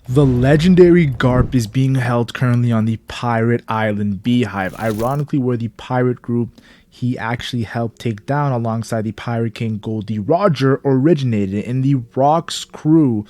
The legendary Garp is being held currently on the Pirate Island Beehive, ironically where the pirate group he actually helped take down alongside the Pirate King Goldie Roger originated in the Rocks crew.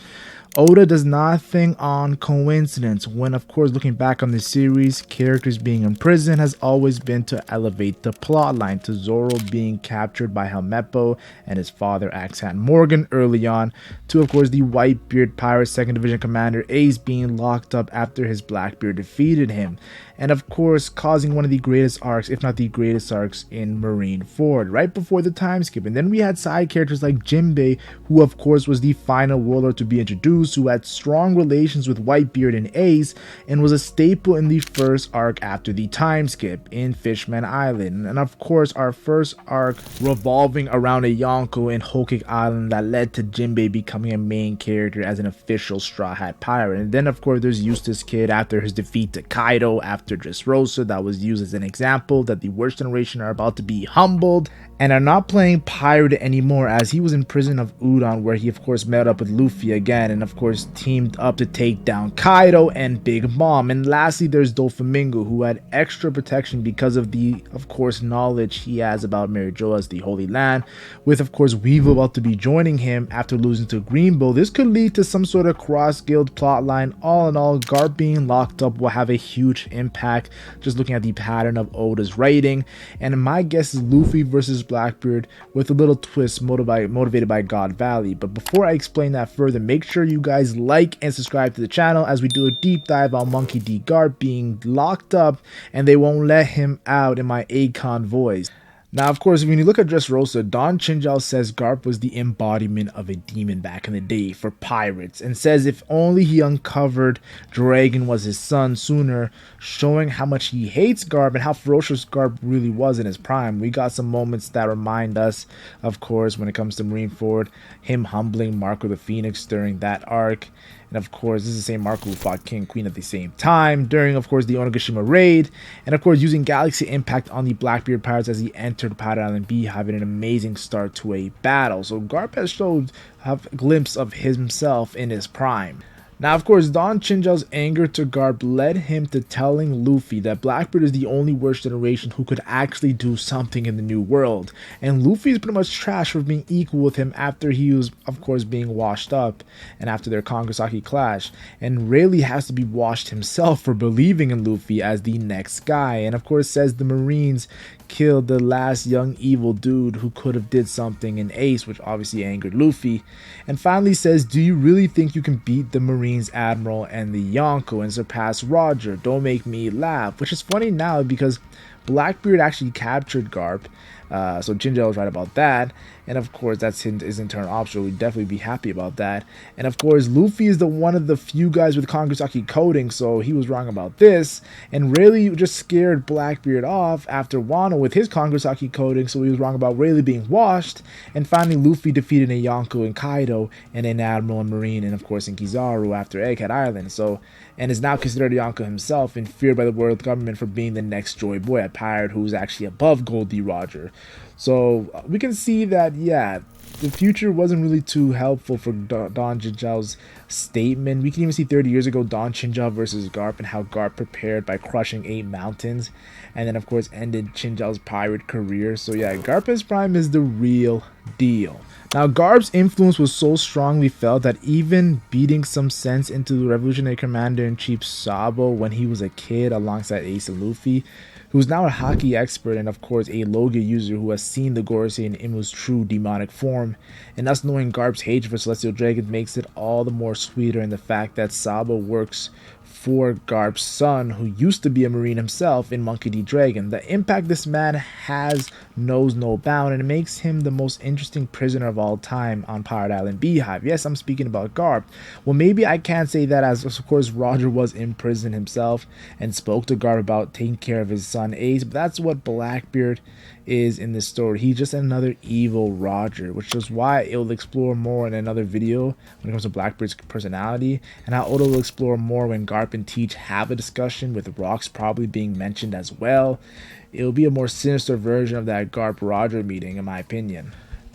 Oda does not think on coincidence when, of course, looking back on the series, characters being in prison has always been to elevate the plotline, to Zoro being captured by Helmeppo and his father Axan Morgan early on, to, of course, the Whitebeard Pirates 2nd Division Commander Ace being locked up after his Blackbeard defeated him, and of course causing one of the greatest arcs, if not the greatest arcs in Marineford, right before the time skip. And then we had side characters like Jinbei, who of course was the final warlord to be introduced, who had strong relations with Whitebeard and Ace, and was a staple in the first arc after the time skip in Fishman Island. And of course our first arc revolving around a Yonko in Whole Cake Island that led to Jinbei becoming a main character as an official Straw Hat Pirate. And then of course there's Eustace Kid after his defeat to Kaido after Dressrosa, that was used as an example that the worst generation are about to be humbled and are not playing pirate anymore, as he was in prison of Udon, where he of course met up with Luffy again and of course teamed up to take down Kaido and Big Mom. And lastly there's Doflamingo, who had extra protection because of the of course knowledge he has about Mary Joa's the Holy Land, with of course Weevil about to be joining him after losing to Greenbow. This could lead to some sort of cross guild plotline. All in all, Garp being locked up will have a huge impact, just looking at the pattern of Oda's writing. And my guess is Luffy versus Blackbeard with a little twist motivated by God Valley. But before I explain that further, make sure you guys like and subscribe to the channel as we do a deep dive on Monkey D Garp being locked up and they won't let him out in my Akon voice. Now, of course, when you look at Dressrosa, Don Chinjal says Garp was the embodiment of a demon back in the day for pirates, and says if only he uncovered Dragon was his son sooner, showing how much he hates Garp and how ferocious Garp really was in his prime. We got some moments that remind us, of course, when it comes to Marineford, him humbling Marco the Phoenix during that arc. And of course, this is the same Marco who fought King and Queen at the same time during, of course, the Onigashima raid. And of course, using Galaxy Impact on the Blackbeard Pirates as he entered Pirate Island B, having an amazing start to a battle. So Garp has showed a glimpse of himself in his prime. Now, of course, Don Chinjal's anger to Garp led him to telling Luffy that Blackbeard is the only worst generation who could actually do something in the new world. And Luffy is pretty much trash for being equal with him after he was, of course, being washed up and after their Kangasaki clash. And Rayleigh has to be washed himself for believing in Luffy as the next guy. And of course says the Marines killed the last young evil dude who could have did something in Ace, which obviously angered Luffy. And finally says, do you really think you can beat the Marines Admiral and the Yonko and surpass Roger? Don't make me laugh. Which is funny now because Blackbeard actually captured Garp, so Jinjal was right about that. And of course that's his internal option. We'd definitely be happy about that. And of course Luffy is one of the few guys with Kangasaki coding, so he was wrong about this. And Rayleigh just scared Blackbeard off after Wano with his Kangasaki coding, so he was wrong about Rayleigh being washed. And finally Luffy defeated a Yonko and Kaido and an Admiral and Marine, and of course in Kizaru after Egghead Island. So, and is now considered a Yonko himself and feared by the world government for being the next Joy Boy, a pirate who's actually above Goldie Roger. So we can see that, yeah, the future wasn't really too helpful for Don Chinjal's statement. We can even see 30 years ago Don Chinjal versus Garp and how Garp prepared by crushing 8 mountains and then of course ended Chinjal's pirate career. So yeah, Garp's prime is the real deal. Now Garp's influence was so strongly felt that even beating some sense into the Revolutionary Commander-in-Chief Sabo when he was a kid alongside Ace and Luffy, who's now a hockey expert and of course a Logia user who has seen the Gorosei in Imu's true demonic form. And us knowing Garp's hatred for Celestial Dragons makes it all the more sweeter in the fact that Sabo works for Garp's son, who used to be a Marine himself in Monkey D Dragon. The impact this man has knows no bound, and it makes him the most interesting prisoner of all time on Pirate Island Beehive. Yes, I'm speaking about Garp. Well, maybe I can't say that, as of course Roger was in prison himself and spoke to Garp about taking care of his son Ace, but that's what Blackbeard is in this story. He's just another evil Roger, which is why it will explore more in another video when it comes to Blackbeard's personality, and how Oda will explore more when Garp and Teach have a discussion, with Rocks probably being mentioned as well. It will be a more sinister version of that Garp Roger meeting, in my opinion.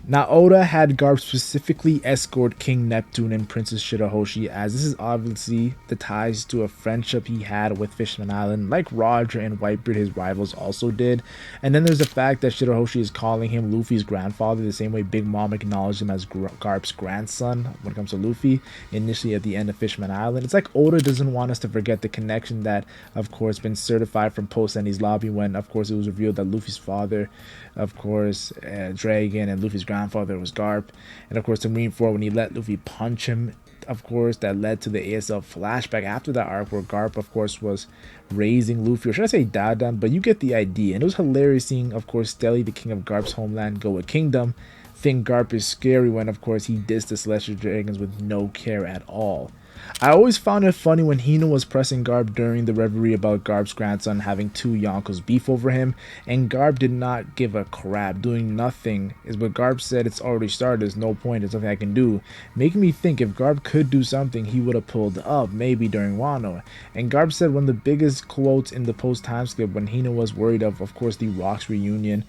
Now, Oda had Garp specifically escort King Neptune and Princess Shirahoshi, as this is obviously the ties to a friendship he had with Fishman Island, like Roger and Whitebeard, his rivals, also did. And then there's the fact that Shirahoshi is calling him Luffy's grandfather, the same way Big Mom acknowledged him as Garp's grandson when it comes to Luffy, initially at the end of Fishman Island. It's like Oda doesn't want us to forget the connection that, of course, been certified from Post-Endy's lobby when, of course, it was revealed that Luffy's father, of course, Dragon, and Luffy's grandfather was Garp, and of course the Marineford when he let Luffy punch him, of course, that led to the ASL flashback after that arc where Garp, of course, was raising Luffy, or should I say Dadan, but you get the idea. And it was hilarious seeing, of course, Stelly, the king of Garp's homeland, go with Kingdom, think Garp is scary when, of course, he dissed the Celestial Dragons with no care at all. I always found it funny when Hino was pressing Garp during the reverie about Garp's grandson having two Yonkos beef over him, and Garp did not give a crap, doing nothing. Is what Garp said, it's already started, there's no point, there's nothing I can do. Making me think if Garp could do something, he would have pulled up, maybe during Wano. And Garp said one of the biggest quotes in the post-time skip when Hino was worried of course, the Rocks reunion.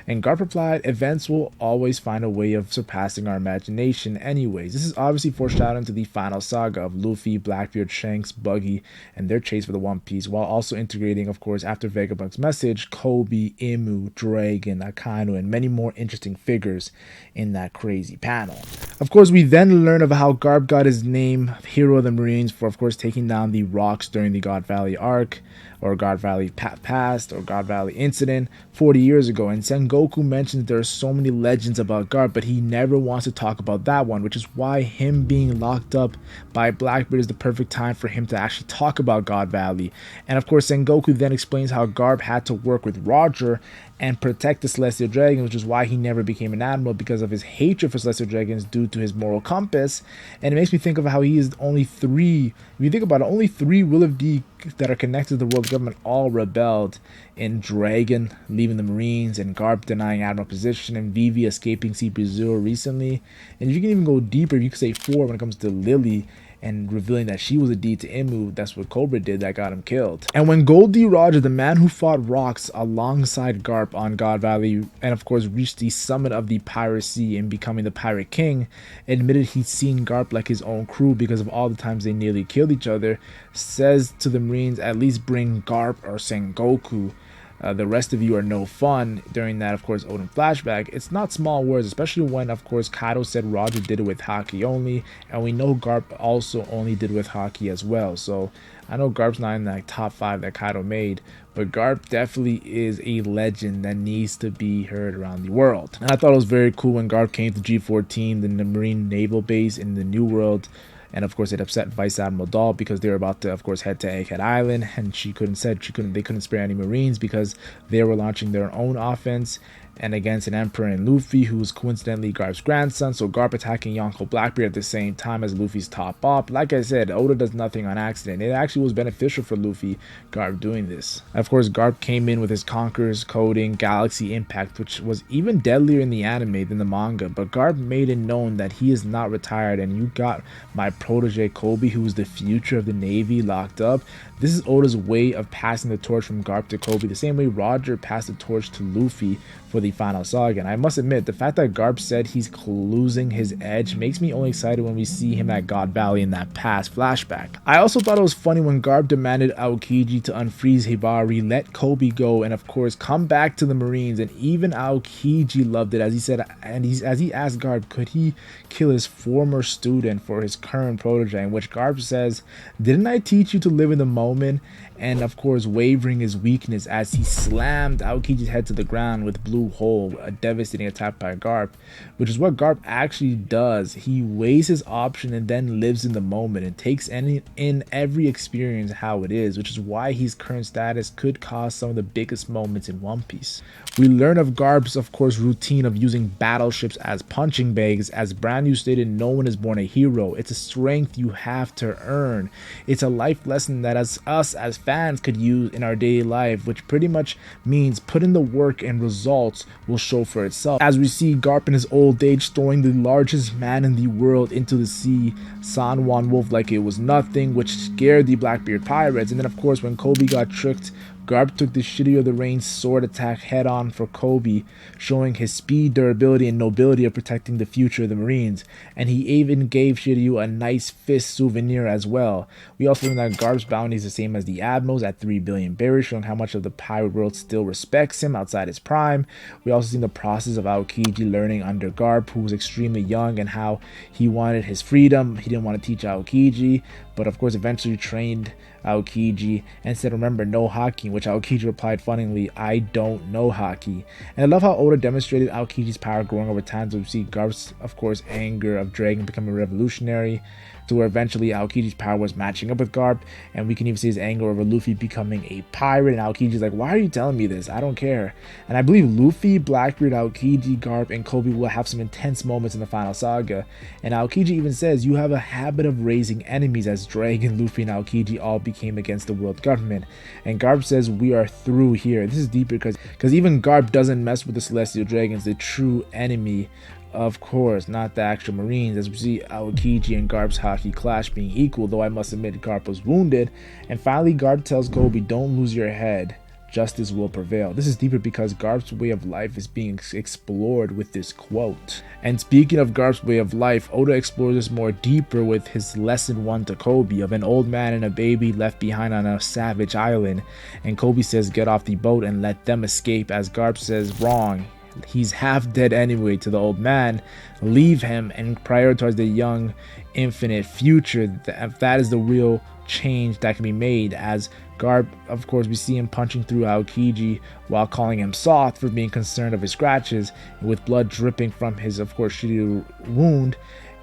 And Garp replied, events will always find a way of surpassing our imagination anyways. This is obviously foreshadowing to the final saga of Luffy, Blackbeard, Shanks, Buggy, and their chase for the One Piece, while also integrating, of course, after Vegabunk's message, Kobe, Imu, Dragon, Akainu, and many more interesting figures in that crazy panel. Of course, we then learn of how Garp got his name, Hero of the Marines, for, of course, taking down the Rocks during the God Valley arc, or God Valley past, or God Valley incident 40 years ago. And Sengoku mentions there are so many legends about Garp, but he never wants to talk about that one, which is why him being locked up by Blackbeard is the perfect time for him to actually talk about God Valley. And of course, Sengoku then explains how Garp had to work with Roger and protect the Celestial Dragons, which is why he never became an admiral, because of his hatred for Celestial Dragons due to his moral compass. And it makes me think of how he is only three, if you think about it, only three Will of D that are connected to the world government all rebelled, in Dragon leaving the Marines, and Garp denying admiral position, and Vivi escaping CP0 recently. And if you can even go deeper, you could say four when it comes to Lily, and revealing that she was a D to Imu. That's what Cobra did that got him killed. And when Gold D Roger, the man who fought Rocks alongside Garp on God Valley, and of course reached the summit of the piracy and becoming the Pirate King, admitted he'd seen Garp like his own crew because of all the times they nearly killed each other, says to the Marines, at least bring Garp or Sengoku. The rest of you are no fun. During that, of course, Odin flashback, it's not small words, especially when, of course, Kaido said Roger did it with Haki only, and we know Garp also only did with Haki as well. So I know Garp's not in that top 5 that Kaido made, but Garp definitely is a legend that needs to be heard around the world. And I thought it was very cool when Garp came to G14, the Marine Naval Base in the New World. And of course, it upset Vice Admiral Dahl because they were about to, of course, head to Egghead Island, and they couldn't spare any Marines because they were launching their own offense and against an Emperor and Luffy, who was coincidentally Garp's grandson. So Garp attacking Yonko Blackbeard at the same time as Luffy's top op. Like I said, Oda does nothing on accident. It actually was beneficial for Luffy, Garp doing this. Of course, Garp came in with his Conqueror's coding, Galaxy Impact, which was even deadlier in the anime than the manga. But Garp made it known that he is not retired, and you got my protege Kobe, who is the future of the Navy, locked up. This is Oda's way of passing the torch from Garp to Kobe, the same way Roger passed the torch to Luffy for the final saga. And I must admit, the fact that Garp said he's losing his edge makes me only excited when we see him at God Valley in that past flashback. I also thought it was funny when Garp demanded Aokiji to unfreeze Hibari, let Kobe go, and of course come back to the Marines. And even Aokiji loved it, as he said, and as he asked Garp, could he kill his former student for his current protege, in which Garp says, didn't I teach you to live in the moment? And of course, wavering his weakness as he slammed Aokiji's head to the ground with Blue Hole, a devastating attack by Garp, which is what Garp actually does. He weighs his option and then lives in the moment and takes in every experience how it is, which is why his current status could cause some of the biggest moments in One Piece. We learn of Garp's, of course, routine of using battleships as punching bags. As Brand New stated, no one is born a hero. It's a strength you have to earn. It's a life lesson that us as fans could use in our daily life, which pretty much means put in the work and results will show for itself. As we see Garp in his old age throwing the largest man in the world into the sea, San Juan Wolf, like it was nothing, which scared the Blackbeard pirates. And then of course when Kobe got tricked Garp took the Shiryu of the Rain sword attack head on for Kobe, showing his speed, durability, and nobility of protecting the future of the Marines, and he even gave Shiryu a nice fist souvenir as well. We also learned that Garp's bounty is the same as the Admiral's at 3 billion berries, showing how much of the pirate world still respects him outside his prime. We also seen the process of Aokiji learning under Garp, who was extremely young, and how he wanted his freedom. He didn't want to teach Aokiji, but of course eventually trained Aokiji and said, remember, no haki, which Aokiji replied funnily, I don't know haki. And I love how Oda demonstrated Aokiji's power growing over time, so we see Garp's, of course, anger of Dragon becoming revolutionary, to where eventually Aokiji's power was matching up with Garp, and we can even see his anger over Luffy becoming a pirate, and Aokiji's like, why are you telling me this? I don't care. And I believe Luffy, Blackbeard, Aokiji, Garp, and Kobe will have some intense moments in the final saga, and Aokiji even says, you have a habit of raising enemies, as Dragon, Luffy, and Aokiji all became against the world government. And Garp says, we are through here. This is deeper because even Garp doesn't mess with the Celestial Dragons, the true enemy, of course, not the actual Marines, as we see Aokiji and Garp's haki clash being equal, though I must admit Garp was wounded. And finally Garp tells Kobe, don't lose your head, justice will prevail. This is deeper because Garp's way of life is being explored with this quote. And speaking of Garp's way of life, Oda explores this more deeper with his lesson 1 to Kobe of an old man and a baby left behind on a savage island, and Kobe says get off the boat and let them escape, as Garp says wrong, he's half dead anyway, to the old man, leave him and prioritize the young infinite future. That is the real change that can be made, as Garp, of course, we see him punching through Aokiji while calling him soft for being concerned of his scratches, with blood dripping from his, of course, Shiryu wound.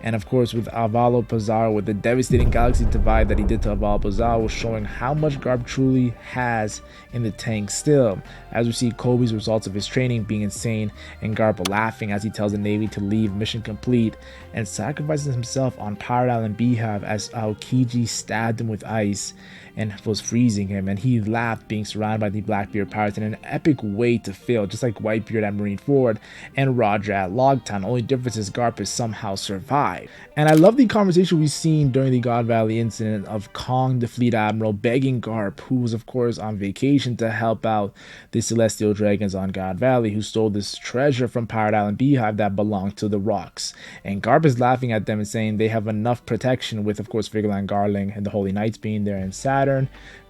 And of course with Avalo Pizarro, with the devastating galaxy divide that he did to Avalo Pizarro, showing how much Garp truly has in the tank still, as we see Kobe's results of his training being insane, and Garp laughing as he tells the Navy to leave mission complete, and sacrifices himself on Pirate Island Beehive as Aokiji stabbed him with ice and was freezing him, and he laughed being surrounded by the Blackbeard pirates in an epic way to fail, just like Whitebeard at Marineford and Roger at Logtown. Only difference is Garp has somehow survived. And I love the conversation we've seen during the God Valley incident of Kong, the fleet admiral, begging Garp, who was of course on vacation, to help out the Celestial Dragons on God Valley, who stole this treasure from Pirate Island Beehive that belonged to the Rocks. And Garp is laughing at them and saying they have enough protection, with of course Figurland Garling and the Holy Knights being there and Saturn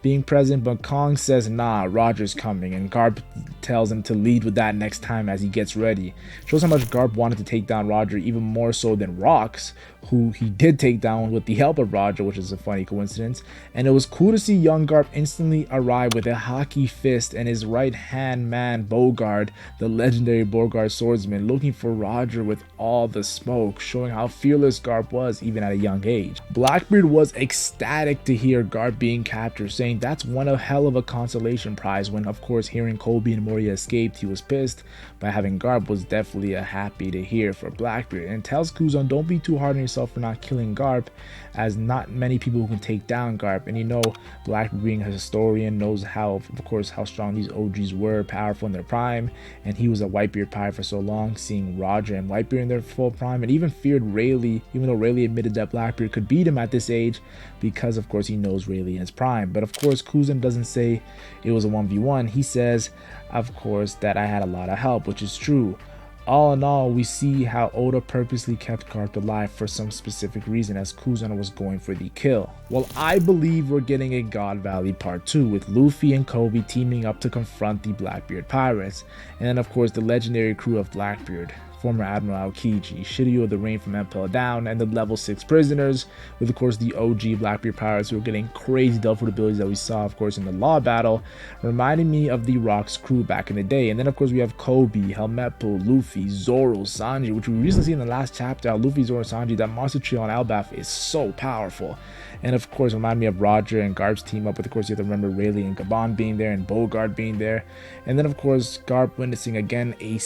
being present, but Kong says nah, Roger's coming, and Garp tells him to lead with that next time as he gets ready. Shows how much Garp wanted to take down Roger, even more so than Rocks, who he did take down with the help of Roger, which is a funny coincidence. And it was cool to see young Garp instantly arrive with a hockey fist and his right hand man Bogard, the legendary Bogard swordsman, looking for Roger with all the smoke, showing how fearless Garp was even at a young age. Blackbeard was ecstatic to hear Garp being captured, saying that's one hell of a consolation prize, when of course hearing Kobe and Moria escaped he was pissed, but having Garp was definitely a happy to hear for Blackbeard, and tells Kuzan don't be too hard on yourself for not killing Garp, as not many people who can take down Garp. And you know, Blackbeard being a historian knows how, of course, how strong these OGs were, powerful in their prime, and he was a Whitebeard pirate for so long, seeing Roger and Whitebeard in their full prime, and even feared Rayleigh, even though Rayleigh admitted that Blackbeard could beat him at this age, because of course he knows Rayleigh in his prime. But of course Kuzan doesn't say it was a 1v1, he says of course that I had a lot of help, which is true. All in all, we see how Oda purposely kept Garp alive for some specific reason, as Kuzan was going for the kill. Well, I believe we're getting a God Valley Part 2 with Luffy and Kobe teaming up to confront the Blackbeard pirates, and then of course the legendary crew of Blackbeard, former Admiral Aokiji, Shiryu of the Rain from Empire Down, and the level 6 prisoners, with of course the OG Blackbeard pirates who are getting crazy Delphoid abilities that we saw of course in the Law battle, reminding me of the Rock's crew back in the day. And then of course we have Kobe, Helmeppo, Luffy, Zoro, Sanji, which we recently see in the last chapter, how Luffy, Zoro, Sanji, that monster trio on Elbaf is so powerful. And of course remind me of Roger and Garp's team up, with of course you have to remember Rayleigh and Gabon being there and Bogard being there. And then of course Garp witnessing again a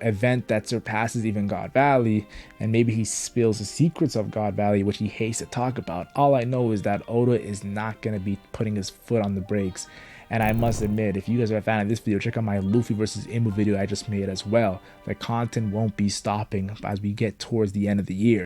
event that surpasses even God Valley, and maybe he spills the secrets of God Valley, which he hates to talk about. All I know is that Oda is not going to be putting his foot on the brakes. And I must admit, if you guys are a fan of this video, check out my Luffy versus Imu video I just made as well. The content won't be stopping as we get towards the end of the year.